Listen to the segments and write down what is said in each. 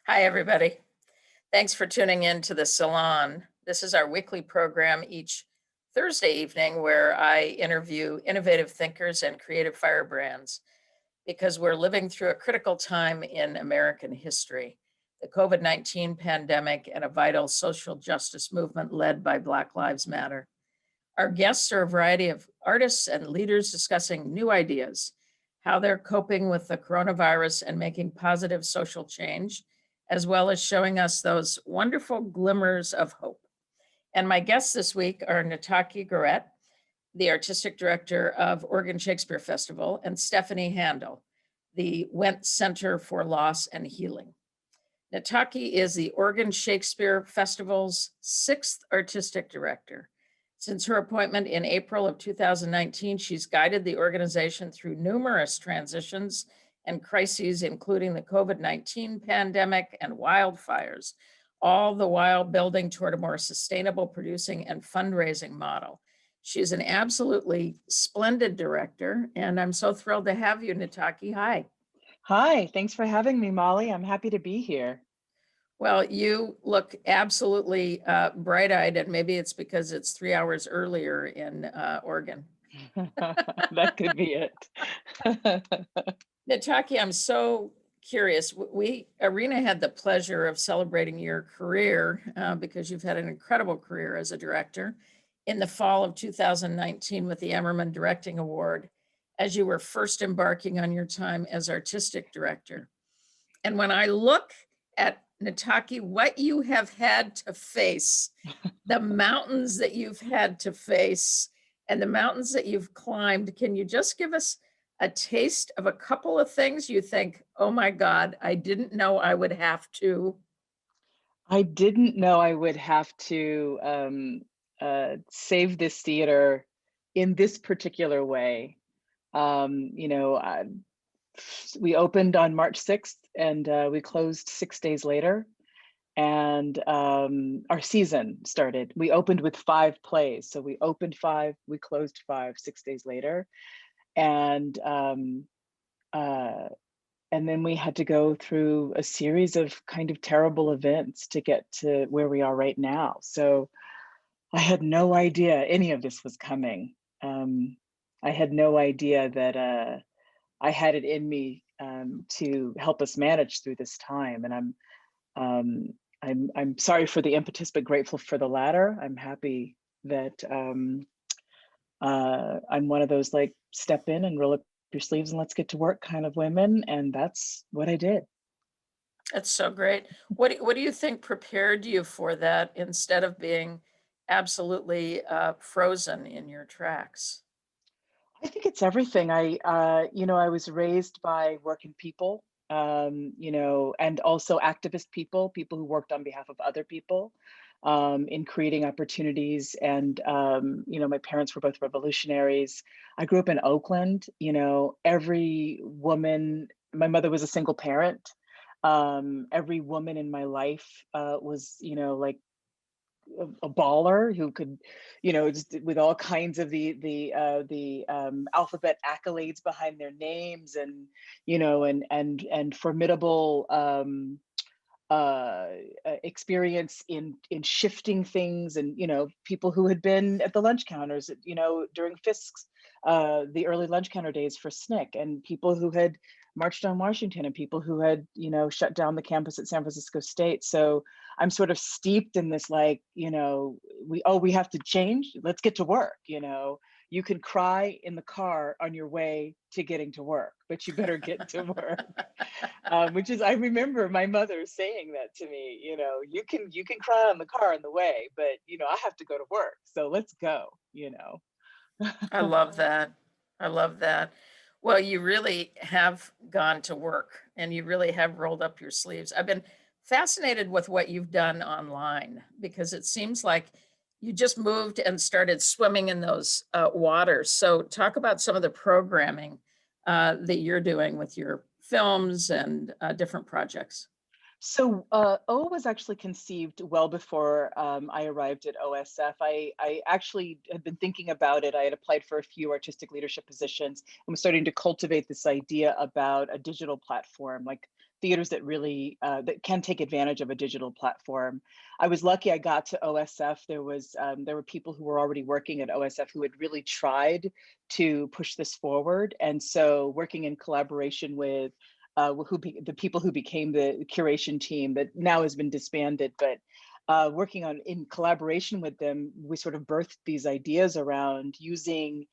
Hi, everybody. Thanks for tuning in to the Salon. This is our weekly program each Thursday evening where I interview innovative thinkers and creative firebrands because we're living through a critical time in American history, the COVID-19 pandemic and a vital social justice movement led by Black Lives Matter. Our guests are a variety of artists and leaders discussing new ideas, how they're coping with the coronavirus and making positive social change, as well as showing us those wonderful glimmers of hope. And my guests this week are Nataki Garrett, the artistic director of Oregon Shakespeare Festival, and Stephanie Handel, the Wendt Center for Loss and Healing. Nataki is the Oregon Shakespeare Festival's sixth artistic director. Since her appointment in April of 2019, she's guided the organization through numerous transitions and crises, including the COVID-19 pandemic and wildfires, all the while building toward a more sustainable producing and fundraising model. She's an absolutely splendid director, and I'm so thrilled to have you, Nataki. Hi. Hi, thanks for having me, Molly. I'm happy to be here. Well, you look absolutely bright-eyed, and maybe it's because it's 3 hours earlier in Oregon. That could be it. Nataki, I'm so curious. Arena had the pleasure of celebrating your career because you've had an incredible career as a director in the fall of 2019 with the Emmerman Directing Award as you were first embarking on your time as artistic director. And when I look at Nataki, what you have had to face, the mountains that you've had to face, and the mountains that you've climbed, can you just give us a taste of a couple of things you think, oh my God, I didn't know I would have to? I didn't know I would have to save this theater in this particular way. Um, you know, uh, we opened on March 6th and we closed 6 days later. And our season started. We opened with 5 plays. So we opened 5, we closed 5 6 days later. And uh, and then we had to go through a series of kind of terrible events to get to where we are right now. So I had no idea any of this was coming. I had no idea that I had it in me to help us manage through this time. And um, I'm sorry for the impetus, but grateful for the latter. I'm happy that I'm one of those like step in and roll up your sleeves and let's get to work kind of women, and that's what I did. That's so great. What do you think prepared you for that instead of being absolutely frozen in your tracks? I think it's everything. I was raised by working people, and also activist people, people who worked on behalf of other people, in creating opportunities. And, my parents were both revolutionaries. I grew up in Oakland. Every woman, my mother was a single parent. Every woman in my life was, like a baller who could, just with all kinds of the alphabet accolades behind their names, and and formidable experience in shifting things, and people who had been at the lunch counters, during Fisk's the early lunch counter days for SNCC, and people who had marched on Washington, and people who had shut down the campus at San Francisco State. So I'm sort of steeped in this, like, we have to change, let's get to work. You can cry in the car on your way to getting to work, but you better get to work. Which is, I remember my mother saying that to me. You can cry on the car on the way, but I have to go to work, so let's go. I love that. I love that. Well, you really have gone to work and you really have rolled up your sleeves. I've been fascinated with what you've done online because it seems like you just moved and started swimming in those waters. So, talk about some of the programming that you're doing with your films and different projects. So O was actually conceived well before I arrived at OSF. I actually had been thinking about it. I had applied for a few artistic leadership positions and was starting to cultivate this idea about a digital platform, like theaters that really that can take advantage of a digital platform. I was lucky I got to OSF. There were people who were already working at OSF who had really tried to push this forward, and so working in collaboration with the people who became the curation team that now has been disbanded, but working on in collaboration with them, we sort of birthed these ideas around using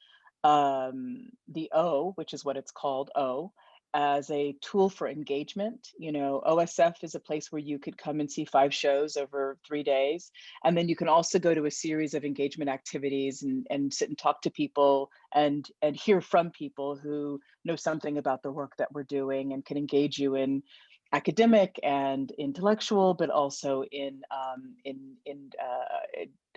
the O, which is what it's called, O, as a tool for engagement. You know, OSF is a place where you could come and see 5 shows over 3 days. And then you can also go to a series of engagement activities and sit and talk to people and hear from people who know something about the work that we're doing and can engage you in academic and intellectual, but also in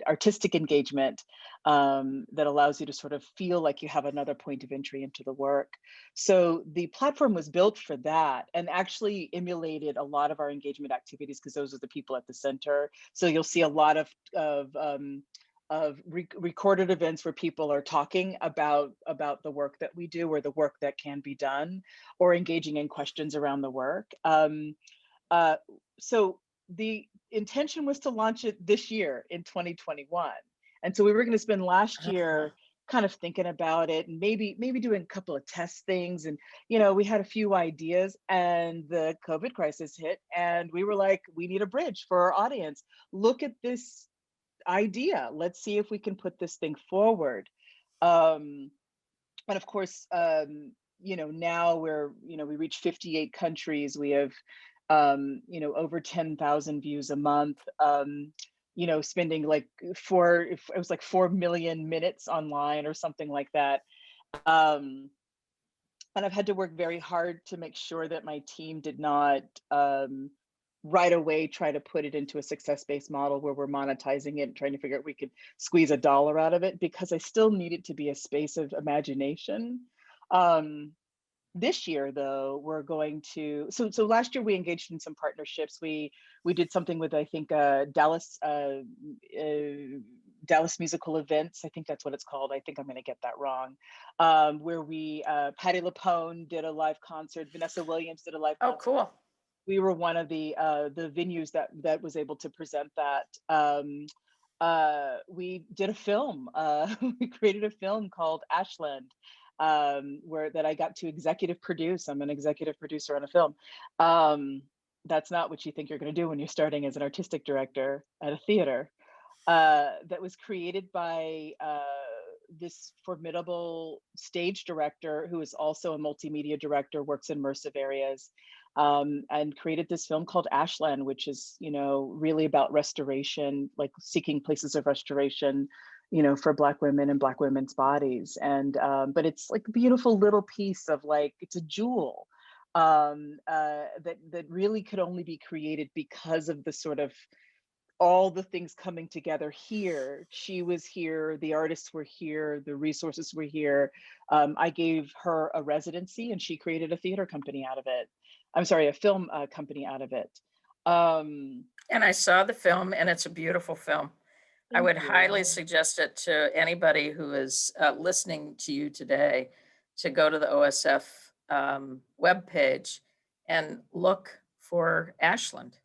artistic engagement that allows you to sort of feel like you have another point of entry into the work. So the platform was built for that and actually emulated a lot of our engagement activities because those are the people at the center. So you'll see a lot of recorded events where people are talking about the work that we do or the work that can be done or engaging in questions around the work. So the intention was to launch it this year in 2021. And so we were going to spend last Uh-huh. year kind of thinking about it and maybe doing a couple of test things. And, you know, we had a few ideas and the COVID crisis hit and we were like, we need a bridge for our audience. Look at this idea. Let's see if we can put this thing forward. And of course, you know, now we reach 58 countries. We have, you know, over 10,000 views a month. You know, spending like it was like 4 million minutes online or something like that. Um, and I've had to work very hard to make sure that my team did not right away try to put it into a success-based model where we're monetizing it and trying to figure out we could squeeze $1 out of it, because I still need it to be a space of imagination. This year though, we're going to so last year we engaged in some partnerships. We did something with, I think, Dallas musical events. I think that's what it's called. I think I'm going to get that wrong. Where we Patti LuPone did a live concert, Vanessa Williams did a live Oh, concert. cool. We were one of the venues that was able to present that. We did a film. We created a film called Ashland, where that I got to executive produce. I'm an executive producer on a film. That's not what you think you're going to do when you're starting as an artistic director at a theater. That was created by this formidable stage director who is also a multimedia director, works in immersive areas, and created this film called Ashland, which is, you know, really about restoration, like seeking places of restoration, you know, for Black women and Black women's bodies. And but it's like a beautiful little piece of, like, it's a jewel that really could only be created because of the sort of all the things coming together here. She was here, the artists were here, the resources were here. I gave her a residency and she created a theater company out of it. I'm sorry, a film company out of it. Um, And I saw the film, and it's a beautiful film. I thank would highly you. suggest it to anybody who is listening to you today to go to the OSF webpage and look for Ashland.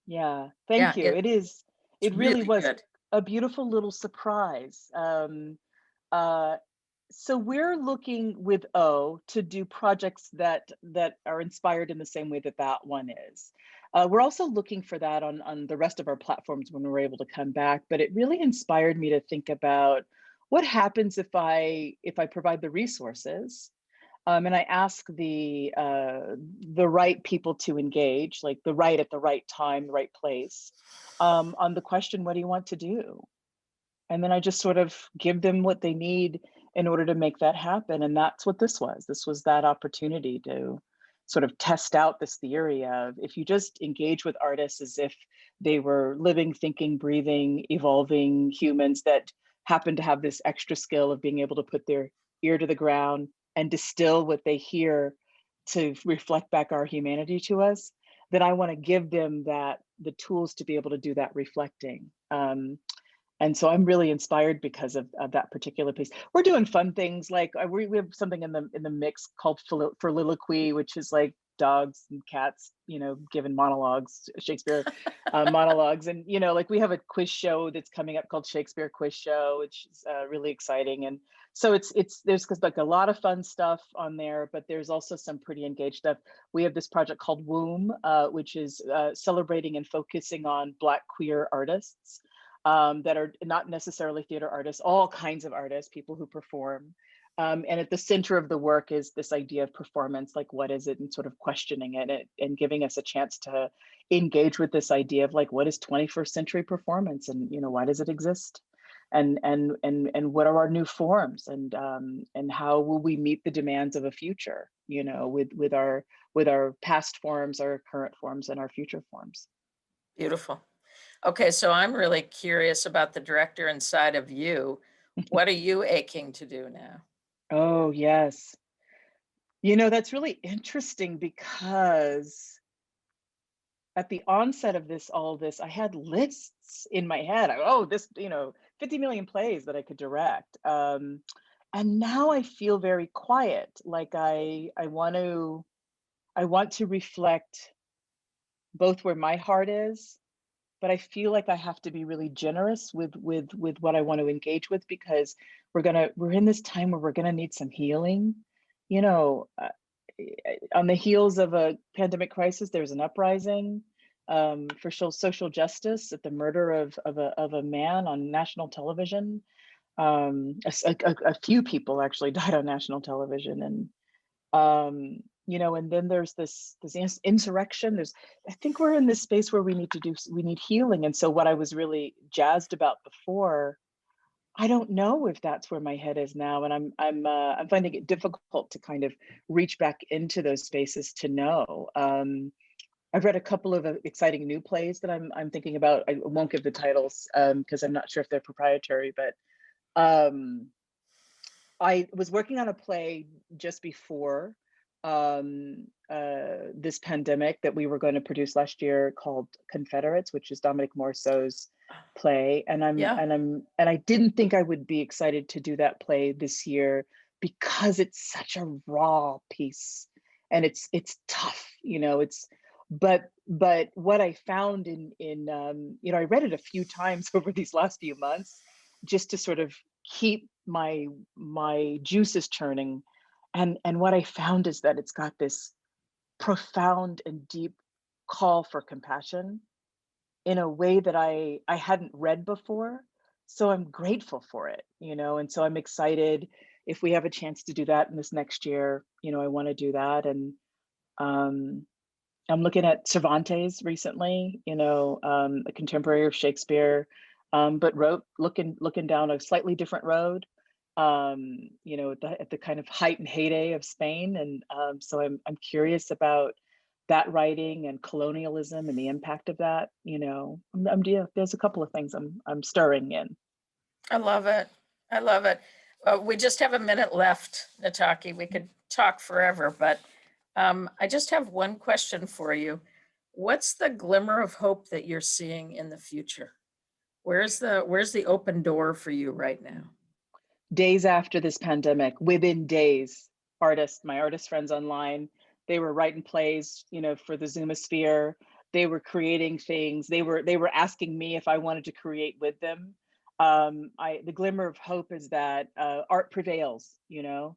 Yeah, Yeah, thank you. it's It really really was good. a beautiful little surprise. Uh, so we're looking with O to do projects that are inspired in the same way that that one is. We're also looking for that on the rest of our platforms when we're able to come back. But it really inspired me to think about what happens if I provide the resources, and I ask the right people to engage, like the right at the right time, the right place, on the question, what do you want to do? And then I just sort of give them what they need in order to make that happen. And that's what this was. This was that opportunity to sort of test out this theory of, if you just engage with artists as if they were living, thinking, breathing, evolving humans that happen to have this extra skill of being able to put their ear to the ground and distill what they hear to reflect back our humanity to us, then I want to give them the tools to be able to do that reflecting. And so I'm really inspired because of that particular piece. We're doing fun things like we have something in the mix called Ferliloquy, which is like dogs and cats, giving monologues, Shakespeare monologues. And, like we have a quiz show that's coming up called Shakespeare Quiz Show, which is really exciting. And so there's like a lot of fun stuff on there, but there's also some pretty engaged stuff. We have this project called Womb, which is celebrating and focusing on Black queer artists that are not necessarily theater artists, all kinds of artists, people who perform. And at the center of the work is this idea of performance, like what is it, and sort of questioning it and giving us a chance to engage with this idea of like, what is 21st century performance, and why does it exist? And what are our new forms, and how will we meet the demands of a future, with our past forms, our current forms, and our future forms. Beautiful. Okay, so I'm really curious about the director inside of you. What are you aching to do now? Oh, yes. That's really interesting because at the onset of all this, I had lists in my head. This, 50 million plays that I could direct. And now I feel very quiet. Like I want to reflect both where my heart is, but I feel like I have to be really generous with what I want to engage with, because we're in this time where we're gonna need some healing. On the heels of a pandemic crisis, there's an uprising for social justice at the murder of a man on national television. A few people actually died on national television, and and then there's this insurrection. I think we're in this space where we need healing. And so what I was really jazzed about before, I don't know if that's where my head is now, and I'm finding it difficult to kind of reach back into those spaces to know. I've read a couple of exciting new plays that I'm thinking about. I won't give the titles because I'm not sure if they're proprietary, but I was working on a play just before this pandemic that we were going to produce last year called Confederates, which is Dominic Morceau's play. And I didn't think I would be excited to do that play this year because it's such a raw piece and it's tough, but what I found in I read it a few times over these last few months just to sort of keep my juices churning. And what I found is that it's got this profound and deep call for compassion in a way that I hadn't read before. So I'm grateful for it, and so I'm excited if we have a chance to do that in this next year. I want to do that. And I'm looking at Cervantes recently, a contemporary of Shakespeare, but looking down a slightly different road, at the kind of height and heyday of Spain. And so I'm curious about that writing and colonialism and the impact of that. There's a couple of things I'm stirring in. I love it. I love it. We just have a minute left, Nataki. We could talk forever, but I just have one question for you. What's the glimmer of hope that you're seeing in the future? Where's the open door for you right now? Days after this pandemic, within days, my artist friends online, they were writing plays, for the Zoomosphere. They were creating things. They were asking me if I wanted to create with them. The glimmer of hope is that art prevails,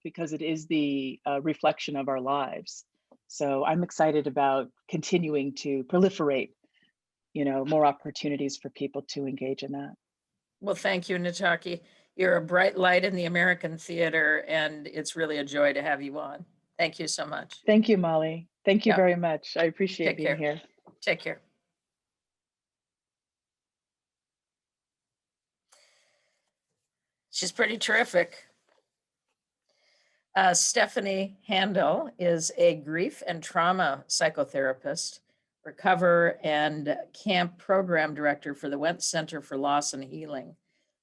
because it is the reflection of our lives. So I'm excited about continuing to proliferate, more opportunities for people to engage in that. Well, thank you, Nataki. You're a bright light in the American theater, and it's really a joy to have you on. Thank you so much. Thank you, Molly. Thank you Yeah. very much. I appreciate Take being care. here. Take care. She's pretty terrific. Stephanie Handel is a grief and trauma psychotherapist, recover and camp program director for the Wendt Center for Loss and Healing.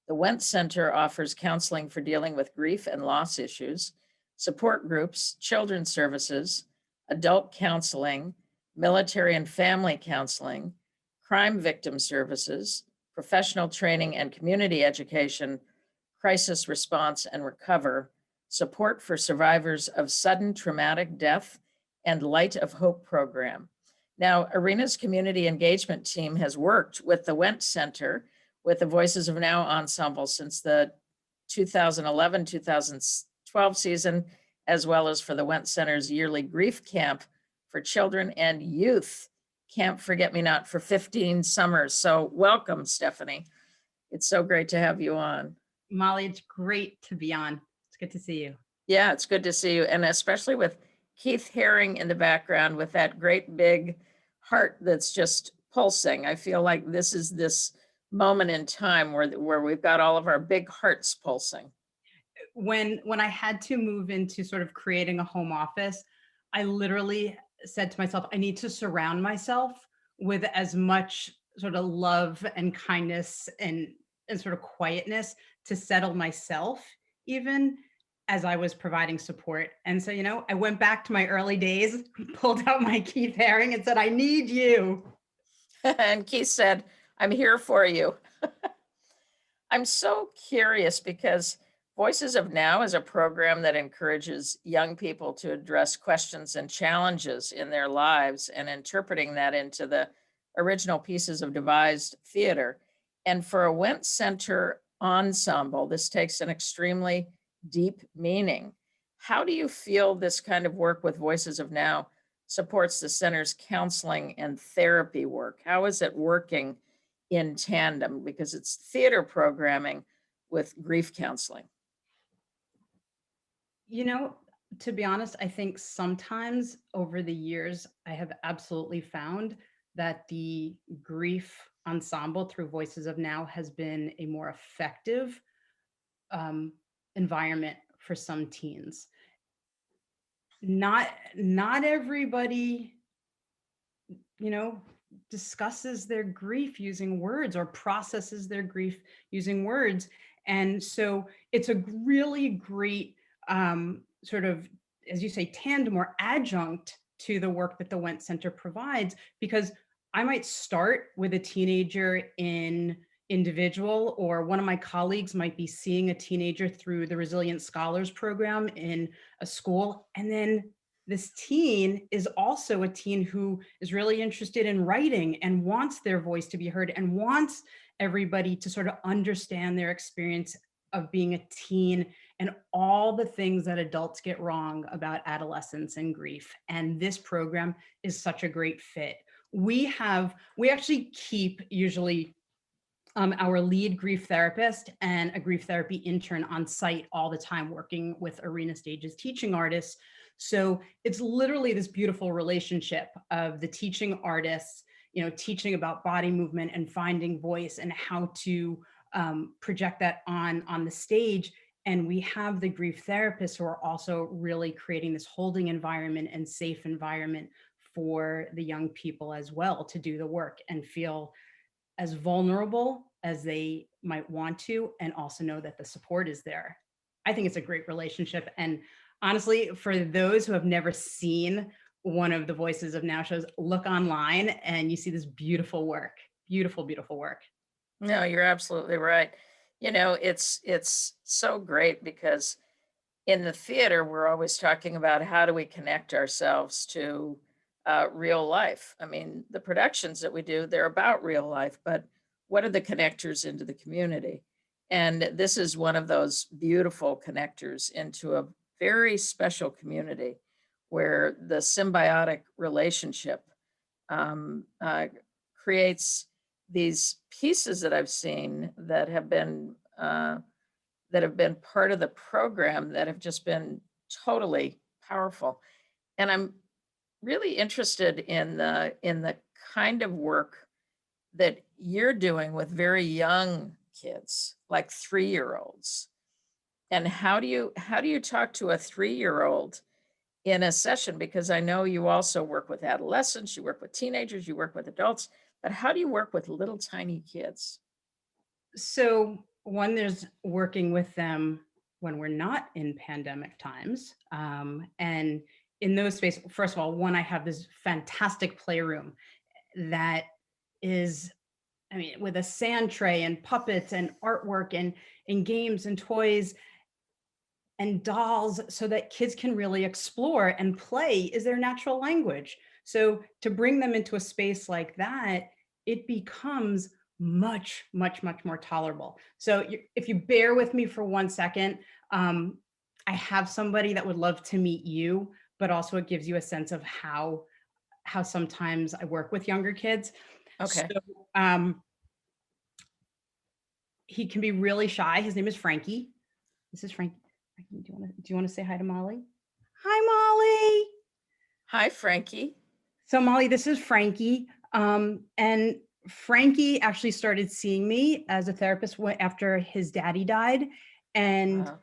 The Wendt Center offers counseling for dealing with grief and loss issues, support groups, children's services, adult counseling, military and family counseling, crime victim services, professional training and community education, crisis response and recover, support for survivors of sudden traumatic death and Light of Hope program. Now, Arena's community engagement team has worked with the Wendt Center with the Voices of Now ensemble since the 2011-2012 season, as well as for the Wendt Center's yearly grief camp for children and youth, Camp Forget Me Not, for 15 summers. So welcome, Stephanie. It's so great to have you on. Molly, it's great to be on. It's good to see you. Yeah, it's good to see you. And especially with Keith Haring in the background with that great big heart that's just pulsing. I feel like this is this moment in time where we've got all of our big hearts pulsing. When I had to move into sort of creating a home office, I literally said to myself, I need to surround myself with as much sort of love and kindness and sort of quietness to settle myself, even as I was providing support. And so, I went back to my early days, pulled out my Keith Haring and said, I need you. And Keith said, I'm here for you. I'm so curious because Voices of Now is a program that encourages young people to address questions and challenges in their lives and interpreting that into the original pieces of devised theater. And for a Wendt Center ensemble, this takes an extremely deep meaning. How do you feel this kind of work with Voices of Now supports the center's counseling and therapy work? How is it working in tandem? Because it's theater programming with grief counseling. To be honest, I think sometimes over the years, I have absolutely found that the grief ensemble through Voices of Now has been a more effective environment for some teens. Not everybody, discusses their grief using words or processes their grief using words. And so it's a really great sort of, as you say, tandem or adjunct to the work that the Wendt Center provides, because I might start with a teenager in individual, or one of my colleagues might be seeing a teenager through the Resilient Scholars program in a school. And then this teen is also a teen who is really interested in writing and wants their voice to be heard and wants everybody to sort of understand their experience of being a teen and all the things that adults get wrong about adolescence and grief. And this program is such a great fit. We actually keep usually our lead grief therapist and a grief therapy intern on site all the time, working with Arena Stage's teaching artists. So it's literally this beautiful relationship of the teaching artists, teaching about body movement and finding voice and how to project that on the stage. And we have the grief therapists who are also really creating this holding environment and safe environment for the young people as well to do the work and feel as vulnerable as they might want to, and also know that the support is there. I think it's a great relationship. And honestly, for those who have never seen one of the Voices of Now shows, look online and you see this beautiful work, beautiful, beautiful work. No, you're absolutely right. It's so great because in the theater, we're always talking about how do we connect ourselves to real life. I mean, the productions that we do, they're about real life, but what are the connectors into the community? And this is one of those beautiful connectors into a very special community where the symbiotic relationship creates these pieces that I've seen that have been part of the program that have just been totally powerful. And I'm really interested in the kind of work that you're doing with very young kids, like 3-year-olds. And how do you talk to a 3-year-old in a session? Because I know you also work with adolescents, you work with teenagers, you work with adults, but how do you work with little tiny kids? So one, there's working with them when we're not in pandemic times. And in those spaces, first of all, one, I have this fantastic playroom that is, with a sand tray and puppets and artwork and games and toys. and dolls so that kids can really explore, and play is their natural language. So to bring them into a space like that, it becomes much, much, much more tolerable. So if you bear with me for 1 second, I have somebody that would love to meet you, but also it gives you a sense of how sometimes I work with younger kids. So Okay. um, he can be really shy. His name is Frankie. This is Frankie. Do you want to say hi to Molly? Hi, Molly. Hi, Frankie. So Molly, this is Frankie. And Frankie actually started seeing me as a therapist after his daddy died. And Uh,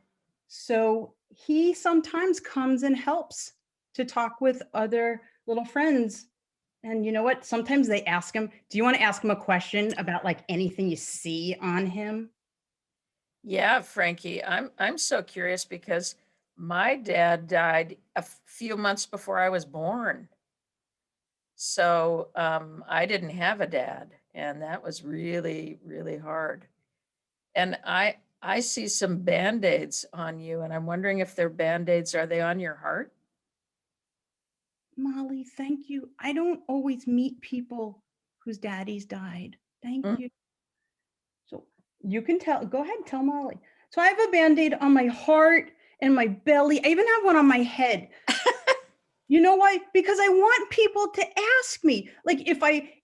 so he sometimes comes and helps to talk with other little friends. And you know what? Sometimes they ask him, do you want to ask him a question about like anything you see on him? yeah, Frankie, I'm so curious because my dad died a few months before I was born. So I didn't have a dad, and that was really, really hard. And I see some band-aids on you, and I'm wondering if they're band-aids. Are they on your heart? Molly, thank you. I don't always meet people whose daddies died. Thank Mm. you. So you can tell, go ahead and tell Molly. So I have a Band-Aid on my heart and my belly. I even have one on my head. You know why? Because I want people to ask me. Like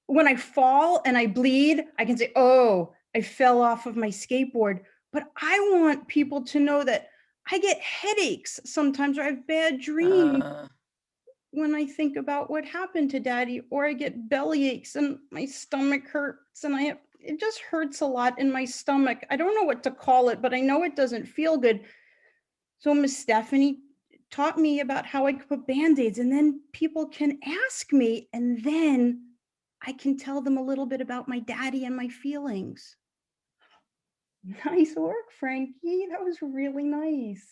when I fall and I bleed, I can say, oh, I fell off of my skateboard. But I want people to know that I get headaches sometimes, or I have bad dreams Uh, when I think about what happened to daddy, or I get belly aches and my stomach hurts and it just hurts a lot in my stomach. I don't know what to call it, but I know it doesn't feel good. So Miss Stephanie taught me about how I could put band-aids, and then people can ask me, and then I can tell them a little bit about my daddy and my feelings. Nice work, Frankie. That was really nice.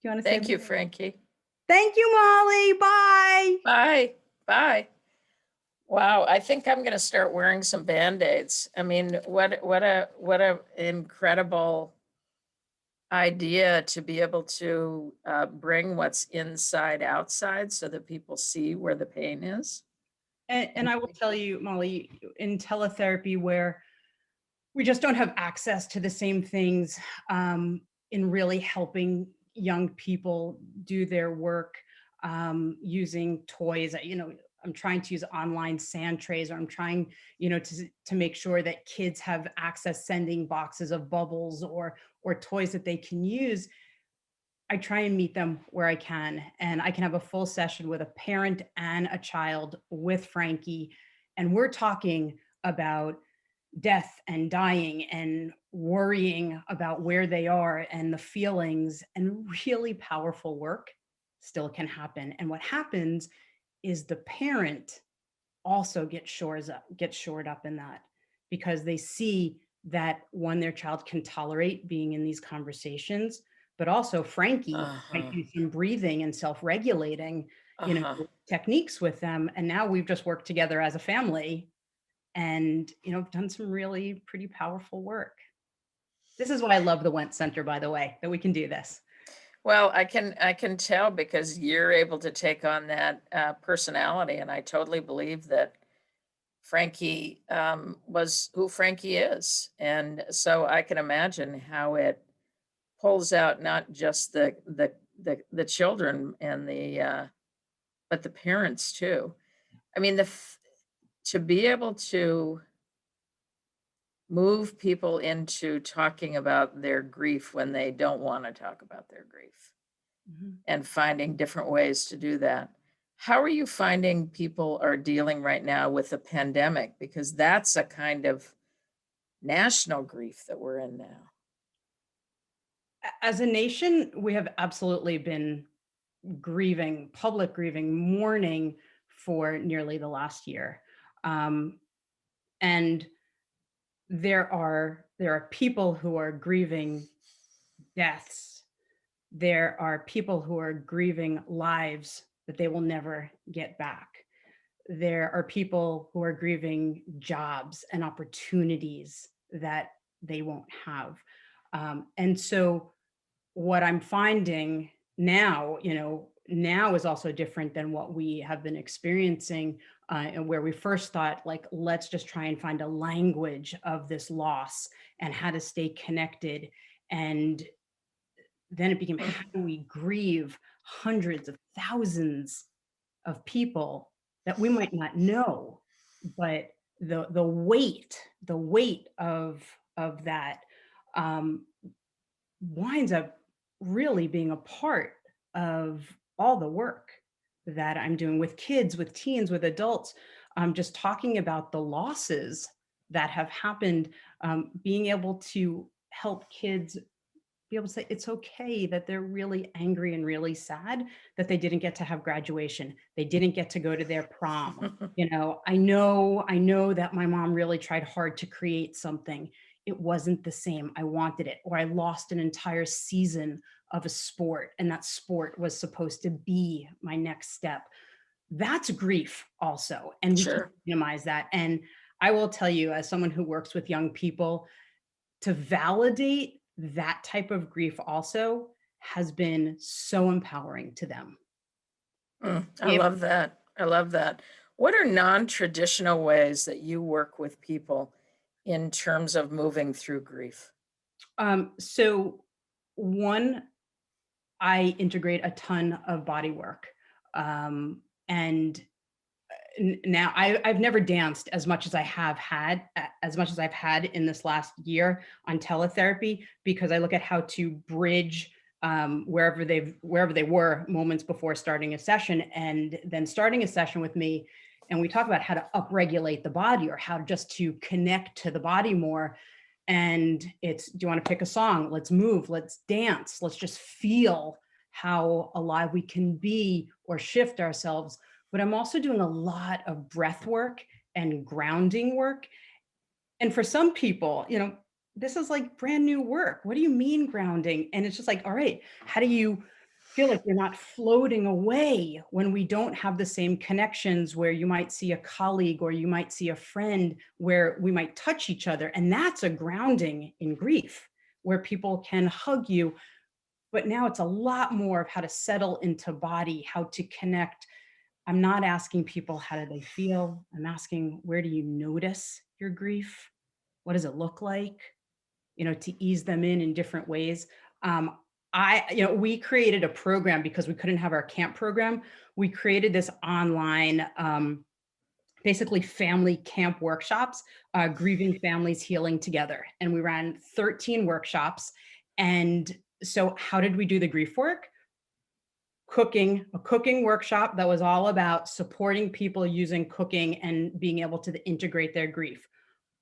Do you want to say thank bye? you, Frankie. Thank you, Molly. Bye. Bye. Bye. Wow, I think I'm going to start wearing some band-aids. I mean, what a incredible idea to be able to bring what's inside outside so that people see where the pain is. And I will tell you, Molly, in teletherapy, where we just don't have access to the same things in really helping young people do their work using toys. I'm trying to use online sand trays, or I'm trying, to make sure that kids have access, sending boxes of bubbles or toys that they can use. I try and meet them where I can, and I can have a full session with a parent and a child with Frankie, and we're talking about death and dying and worrying about where they are and the feelings, and really powerful work still can happen. And what happens is the parent also gets shored up in that, because they see that, one, their child can tolerate being in these conversations, but also Frankie might Uh-huh. do some breathing and self-regulating, Uh-huh. techniques with them. And now we've just worked together as a family and, done some really pretty powerful work. This is why I love the Wendt Center, by the way, that we can do this. Well, I can tell because you're able to take on that personality, and I totally believe that Frankie was who Frankie is, and so I can imagine how it pulls out not just the children and the but the parents too. I mean, to be able to move people into talking about their grief when they don't want to talk about their grief, Mhm. and finding different ways to do that. How are you finding people are dealing right now with the pandemic? Because that's a kind of national grief that we're in now. As a nation, we have absolutely been grieving, public grieving, mourning for nearly the last year. And there are people who are grieving deaths. There are people who are grieving lives that they will never get back. There are people who are grieving jobs and opportunities that they won't have. And so what I'm finding now, now is also different than what we have been experiencing, and where we first thought, like, let's just try and find a language of this loss and how to stay connected. And then it became, how do we grieve hundreds of thousands of people that we might not know, but the weight of that um, winds up really being a part of all the work that I'm doing with kids, with teens, with adults. Just talking about the losses that have happened, being able to help kids be able to say it's okay that they're really angry and really sad that they didn't get to have graduation, they didn't get to go to their prom. I know that my mom really tried hard to create something. It wasn't the same. I wanted it. Or I lost an entire season of a sport, and that sport was supposed to be my next step. That's grief also, and we can't Sure. minimize that. And I will tell you, as someone who works with young people, to validate that type of grief also has been so empowering to them. I love that. I love that. What are non-traditional ways that you work with people in terms of moving through grief? So one, I integrate a ton of body work. And now I've never danced as much as I've had in this last year on teletherapy, because I look at how to bridge wherever they were moments before starting a session, and then starting a session with me. And we talk about how to upregulate the body, or how just to connect to the body more. And it's, do you want to pick a song? Let's move, let's dance, let's just feel how alive we can be, or shift ourselves. But I'm also doing a lot of breath work and grounding work. And for some people, this is like brand new work. What do you mean grounding? And it's just like, all right, how do you feel like you're not floating away when we don't have the same connections, where you might see a colleague or you might see a friend, where we might touch each other? And that's a grounding in grief, where people can hug you. But now it's a lot more of how to settle into body, how to connect. I'm not asking people, how do they feel? I'm asking, where do you notice your grief? What does it look like? To ease them in different ways. We created a program because we couldn't have our camp program. We created this online, basically family camp workshops, grieving families healing together. And we ran 13 workshops. And so how did we do the grief work? A cooking workshop that was all about supporting people using cooking and being able to integrate their grief.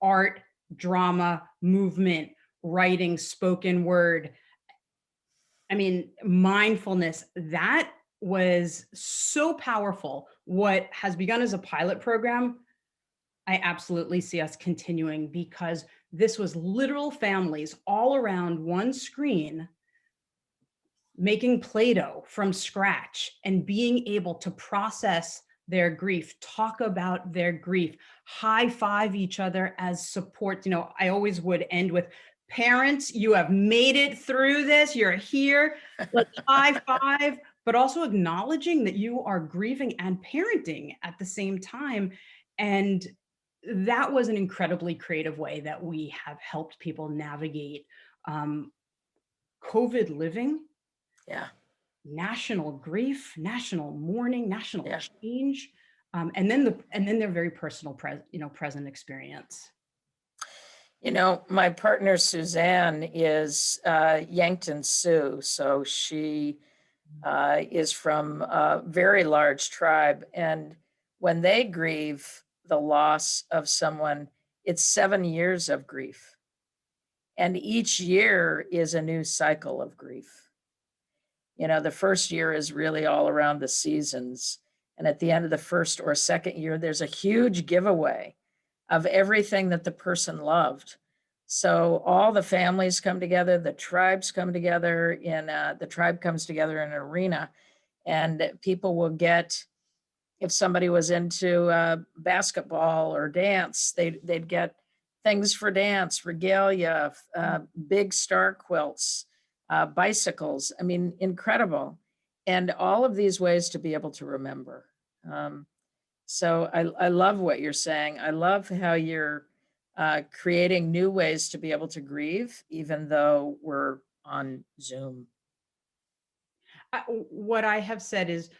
Art, drama, movement, writing, spoken word. I mean, mindfulness. That was so powerful. What has begun as a pilot program, I absolutely see us continuing, because this was literal families all around one screen, making Play-Doh from scratch and being able to process their grief, talk about their grief, high five each other as support. I always would end with, parents, you have made it through this. You're here. Let's high five, but also acknowledging that you are grieving and parenting at the same time. And that was an incredibly creative way that we have helped people navigate COVID living. Yeah. National grief, national mourning, national Yeah. change, and then their very personal present experience. My partner Suzanne is Yankton Sioux, so she is from a very large tribe, and when they grieve the loss of someone, it's 7 years of grief, and each year is a new cycle of grief. The first year is really all around the seasons. And at the end of the first or second year, there's a huge giveaway of everything that the person loved. So all the families come together, the tribes come together the tribe comes together in an arena, and people will get, if somebody was into basketball or dance, they'd get things for dance, regalia, big star quilts, bicycles. I mean, incredible. And all of these ways to be able to remember. So I love what you're saying. I love how you're creating new ways to be able to grieve, even though we're on Zoom. What I have said is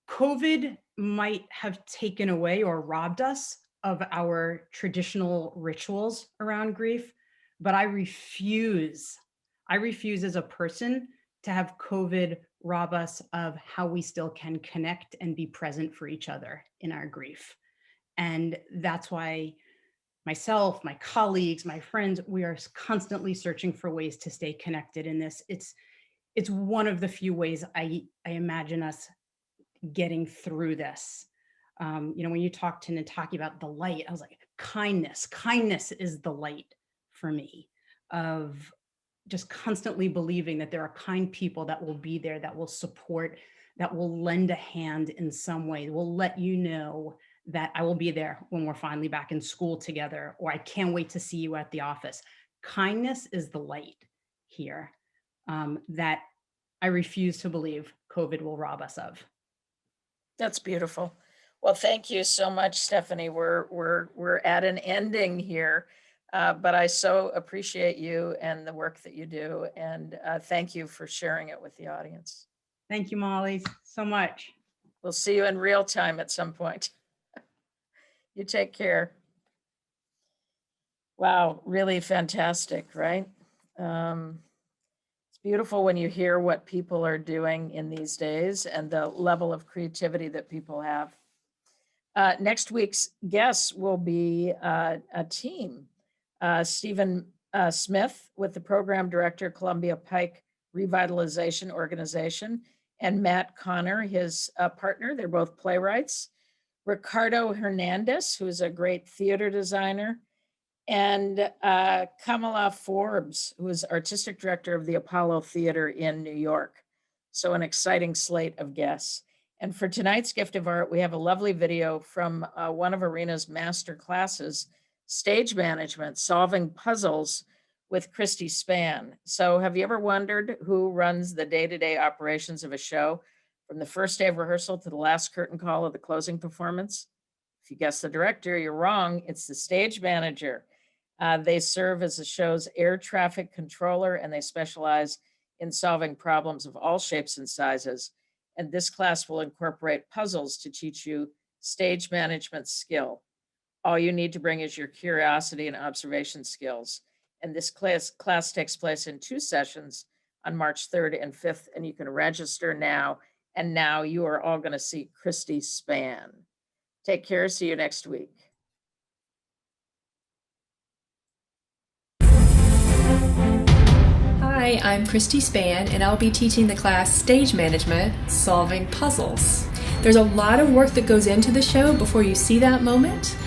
COVID might have taken away or robbed us of our traditional rituals around grief, but I refuse as a person to have COVID rob us of how we still can connect and be present for each other in our grief. And that's why myself, my colleagues, my friends, we are constantly searching for ways to stay connected in this. It's one of the few ways I imagine us getting through this. When you talk to Nataki about the light, I was like, kindness is the light for me, of just constantly believing that there are kind people that will be there, that will support, that will lend a hand in some way, will let you know that I will be there when we're finally back in school together, or I can't wait to see you at the office. Kindness is the light here, that I refuse to believe COVID will rob us of. That's beautiful. Well, thank you so much, Stephanie. We're at an ending here, but I so appreciate you and the work that you do, and thank you for sharing it with the audience. Thank you, Molly, so much. We'll see you in real time at some point. You take care. Wow, really fantastic, right? It's beautiful when you hear what people are doing in these days and the level of creativity that people have. Next week's guests will be a team. Stephen Smith with the Program Director, Columbia Pike Revitalization Organization, and Matt Connor, his partner. They're both playwrights. Ricardo Hernandez, who is a great theater designer, and Kamala Forbes, who is artistic director of the Apollo Theater in New York. So an exciting slate of guests. And for tonight's gift of art, we have a lovely video from one of Arena's master classes, Stage Management, Solving Puzzles with Christy Spann. So have you ever wondered who runs the day-to-day operations of a show from the first day of rehearsal to the last curtain call of the closing performance? If you guess the director, you're wrong. It's the stage manager. They serve as the show's air traffic controller, and they specialize in solving problems of all shapes and sizes. And this class will incorporate puzzles to teach you stage management skill. All you need to bring is your curiosity and observation skills. And this class takes place in 2 sessions on March 3rd and 5th, and you can register now. And now you are all going to see Christy Spann. Take care. See you next week. Hi, I'm Christy Spann, and I'll be teaching the class Stage Management, Solving Puzzles. There's a lot of work that goes into the show before you see that moment,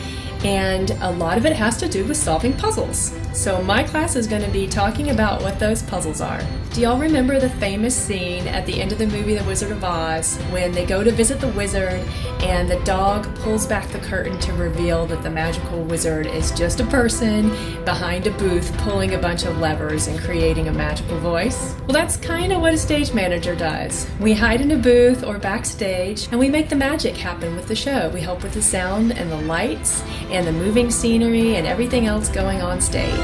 and a lot of it has to do with solving puzzles. So my class is going to be talking about what those puzzles are. Do y'all remember the famous scene at the end of the movie The Wizard of Oz when they go to visit the wizard and the dog pulls back the curtain to reveal that the magical wizard is just a person behind a booth pulling a bunch of levers and creating a magical voice? Well, that's kind of what a stage manager does. We hide in a booth or backstage and we make the magic happen with the show. We help with the sound and the lights and the moving scenery and everything else going on stage.